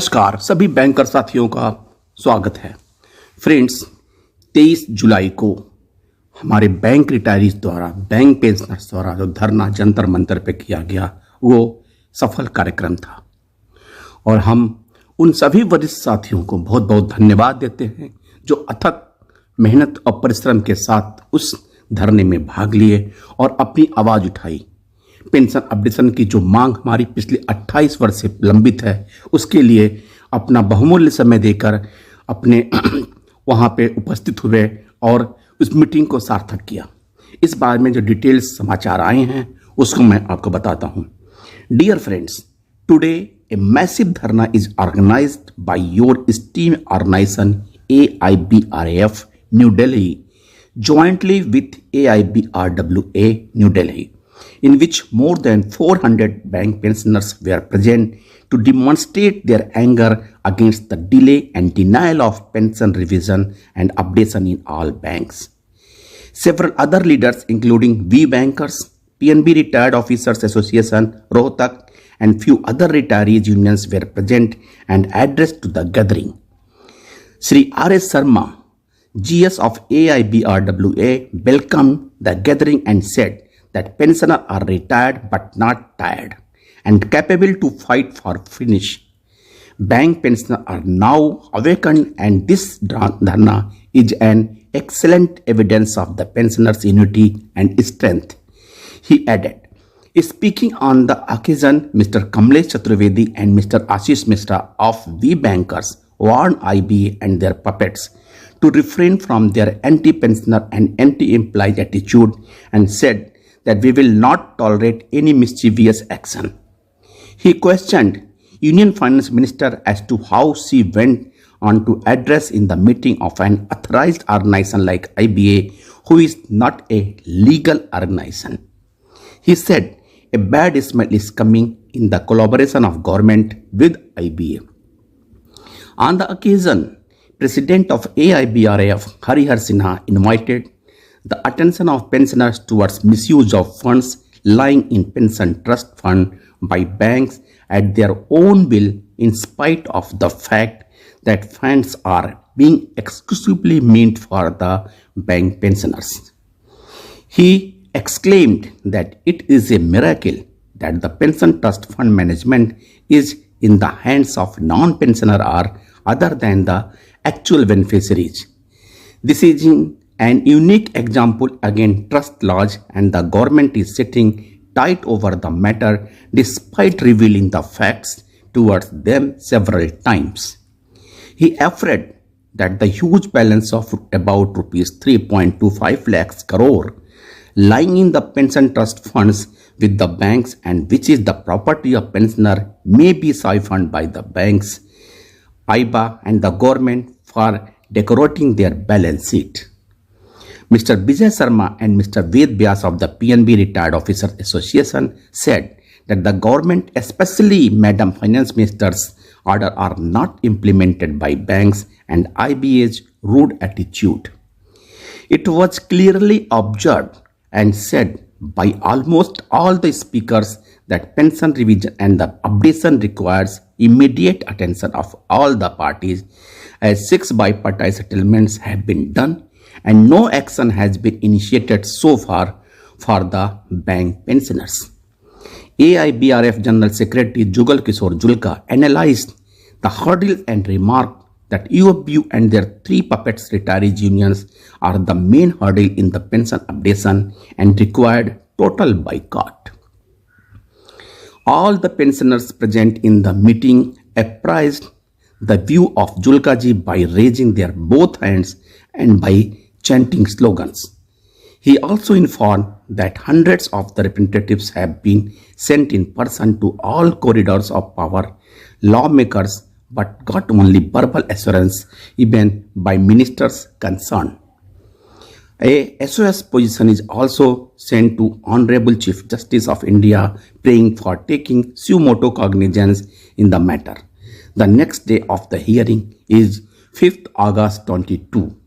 नमस्कार सभी बैंकर साथियों का स्वागत है। फ्रेंड्स, 23 जुलाई को हमारे बैंक रिटायरीज द्वारा, बैंक पेंशनर्स द्वारा जो धरना जंतर मंतर पे किया गया वो सफल कार्यक्रम था और हम उन सभी वरिष्ठ साथियों को बहुत बहुत धन्यवाद देते हैं जो अथक मेहनत और परिश्रम के साथ उस धरने में भाग लिए और अपनी आवाज़ उठाई। पेंशन अपडेशन की जो मांग हमारी पिछले 28 वर्ष से लंबित है, उसके लिए अपना बहुमूल्य समय देकर अपने वहाँ पे उपस्थित हुए और उस मीटिंग को सार्थक किया। इस बारे में जो डिटेल्स समाचार आए हैं उसको मैं आपको बताता हूँ। Dear friends, today a massive dharna is organized by your esteemed organization AIBRAF New Delhi jointly with AIBRWA New Delhi, in which more than 400 bank pensioners were present to demonstrate their anger against the delay and denial of pension revision and updation in all banks. Several other leaders including We Bankers, PNB Retired Officers Association, Rohtak and few other retirees unions were present and addressed to the gathering. Shri R S Sharma, GS of AIBRWA, welcomed the gathering and said that pensioners are retired but not tired and capable to fight for finish. Bank pensioners are now awakened and this dharna is an excellent evidence of the pensioners' unity and strength. He added, speaking on the occasion, Mr. Kamlesh Chaturvedi and Mr. Ashish Mishra of We Bankers warned IBA and their puppets to refrain from their anti-pensioner and anti-employee attitude and said that we will not tolerate any mischievous action. He questioned Union Finance Minister as to how she went on to address in the meeting of an authorized organization like IBA, who is not a legal organization. He said a bad smell is coming in the collaboration of government with IBA. On the occasion, President of AIBRAF, Harihar Sinha, invited the attention of pensioners towards misuse of funds lying in pension trust fund by banks at their own will, in spite of the fact that funds are being exclusively meant for the bank pensioners. He exclaimed that it is a miracle that the pension trust fund management is in the hands of non-pensioner or other than the actual beneficiaries. This is an unique example against trust laws, and the government is sitting tight over the matter despite revealing the facts towards them several times. He affirmed that the huge balance of about rupees 3.25 lakhs crore lying in the pension trust funds with the banks and which is the property of pensioner may be siphoned by the banks, AIBA and the government for decorating their balance sheet. Mr. Vijay Sharma and Mr. Ved Vyas of the PNB Retired Officers Association said that the government, especially Madam Finance Minister's order, are not implemented by banks and IBA's rude attitude. It was clearly observed and said by almost all the speakers that pension revision and the updation requires immediate attention of all the parties, as 6 bipartite settlements have been done and no action has been initiated so far for the bank pensioners. AIBRF General Secretary Jugal Kishore Julka analyzed the hurdle and remarked that UFBU and their 3 puppets retirees unions are the main hurdle in the pension updation and required total boycott. All the pensioners present in the meeting apprised the view of Julkaji by raising their both hands and by chanting slogans. He also informed that hundreds of the representatives have been sent in person to all corridors of power lawmakers but got only verbal assurance even by ministers concerned. A SOS position is also sent to Honorable Chief Justice of India praying for taking sumoto cognizance in the matter. The next day of the hearing is 5th August 22.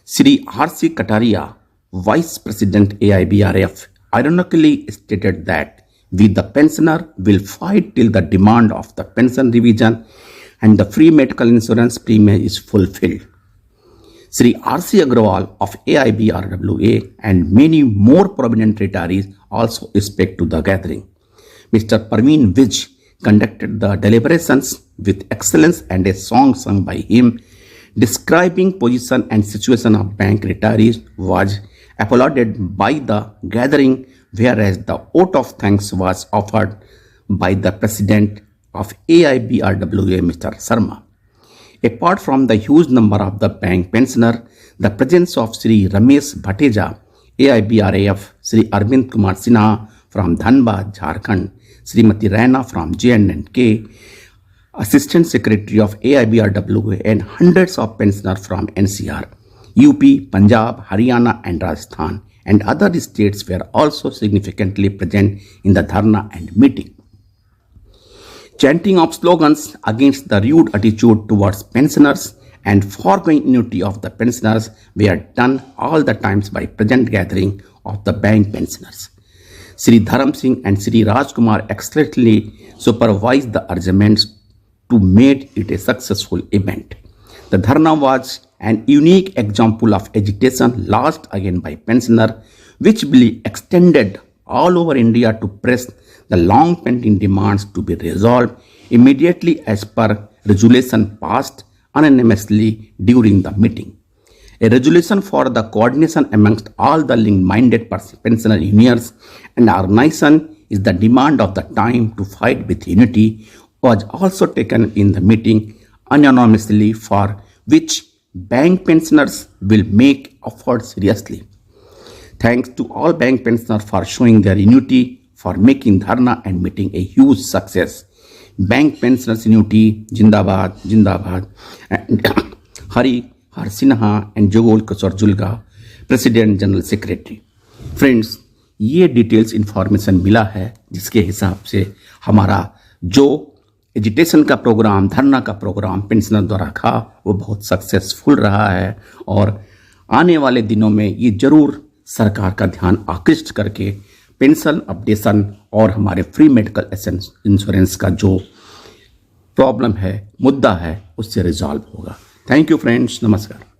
Shri R.C. Kataria, Vice President AIBRF, ironically stated that we the pensioner will fight till the demand of the pension revision and the free medical insurance premium is fulfilled. Sri R C Agrawal of AIBRWA and many more prominent retirees also speak to the gathering. Mr. Parveen Vij conducted the deliberations with excellence, and a song sung by him describing position and situation of bank retirees was applauded by the gathering, whereas the vote of thanks was offered by the president of AIBRWA, Mr. Sharma. Apart from the huge number of the bank pensioners, the presence of Sri Ramesh Bhateja, AIBRAF, Sri Arvind Kumar Sinha from Dhanbad, Jharkhand, Srimati Raina from J&K, Assistant Secretary of AIBRWA, and hundreds of pensioners from NCR, UP, Punjab, Haryana and Rajasthan and other states were also significantly present in the Dharna and meeting. Chanting of slogans against the rude attitude towards pensioners and foregoing annuity of the pensioners were done all the times by present gathering of the bank pensioners. Sri Dharam Singh and Sri Rajkumar excellently supervised the arrangements to make it a successful event. The Dharna was an unique example of agitation launched again by pensioners, which will be extended all over India to press the long pending demands to be resolved immediately as per resolution passed unanimously during the meeting. A resolution for the coordination amongst all the linked-minded pensioner unions and organization is the demand of the time to fight with unity was also taken in the meeting unanimously, for which bank pensioners will make efforts seriously. Thanks to all bank pensioners for showing their unity for making Dharna and meeting a huge success. Bank pensioners unity, Jindabad, Jindabad, and Hari Sinha and Jogol Kishore Julga, President General Secretary. Friends, ये details information मिला है जिसके हिसाब से हमारा जो agitation का programme, धरना का प्रोग्राम पेंशनर द्वारा था वो बहुत सक्सेसफुल रहा है और आने वाले दिनों में ये जरूर सरकार का ध्यान आकृष्ट करके पेंशन अपडेशन और हमारे फ्री मेडिकल इंश्योरेंस का जो प्रॉब्लम है, मुद्दा है, उससे रिजॉल्व होगा। थैंक यू फ्रेंड्स, नमस्कार।